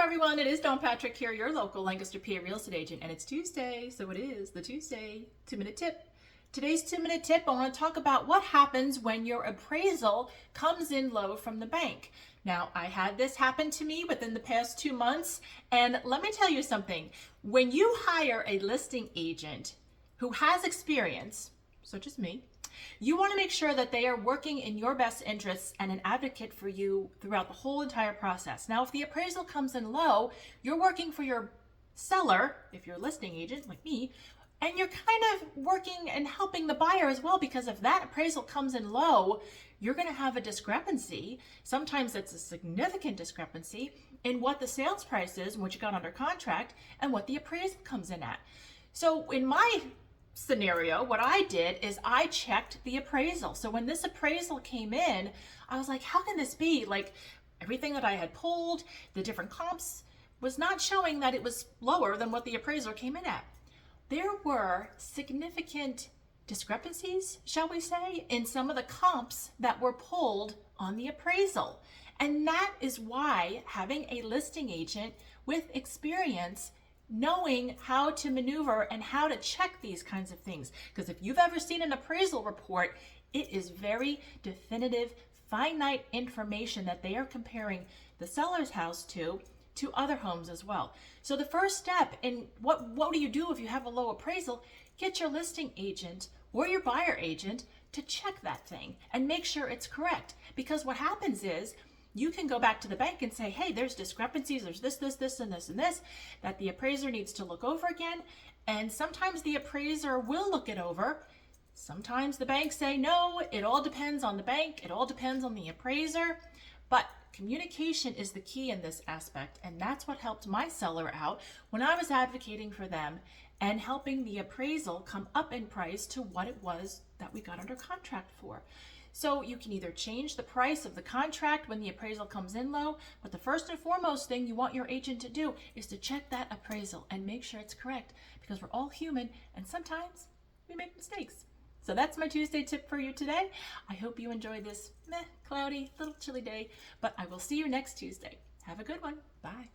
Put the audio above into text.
everyone, it is Dawn Patrick here, your local Lancaster, PA real estate agent, and it's Tuesday, so it is the Tuesday 2-minute tip. Today's 2-minute tip, I want to talk about what happens when your appraisal comes in low from the bank. Now, I had this happen to me within the past 2 months, and let me tell you something. When you hire a listing agent who has experience, such as me, you want to make sure that they are working in your best interests and an advocate for you throughout the whole entire process. Now, if the appraisal comes in low, you're working for your seller, if you're a listing agent like me, and you're kind of working and helping the buyer as well, because if that appraisal comes in low, you're going to have a discrepancy. Sometimes it's a significant discrepancy in what the sales price is, what you got under contract, and what the appraisal comes in at. So in my scenario, what I did is I checked the appraisal. So when this appraisal came in, I was like, how can this be? Like, everything that I had pulled, the different comps, was not showing that it was lower than what the appraiser came in at. There were significant discrepancies, shall we say, in some of the comps that were pulled on the appraisal. And that is why having a listing agent with experience, knowing how to maneuver and how to check these kinds of things. Because if you've ever seen an appraisal report, it is very definitive, finite information that they are comparing the seller's house to other homes as well. So the first step in what do you do if you have a low appraisal? Get your listing agent or your buyer agent to check that thing and make sure it's correct. Because what happens is, you can go back to the bank and say, hey, there's discrepancies, there's this, and this, that the appraiser needs to look over again. And sometimes the appraiser will look it over. Sometimes the banks say, no, it all depends on the bank, it all depends on the appraiser. But communication is the key in this aspect, and that's what helped my seller out when I was advocating for them and helping the appraisal come up in price to what it was that we got under contract for. So you can either change the price of the contract when the appraisal comes in low, but the first and foremost thing you want your agent to do is to check that appraisal and make sure it's correct, because we're all human and sometimes we make mistakes. So that's my Tuesday tip for you today. I hope you enjoy this cloudy, little chilly day, but I will see you next Tuesday. Have a good one. Bye.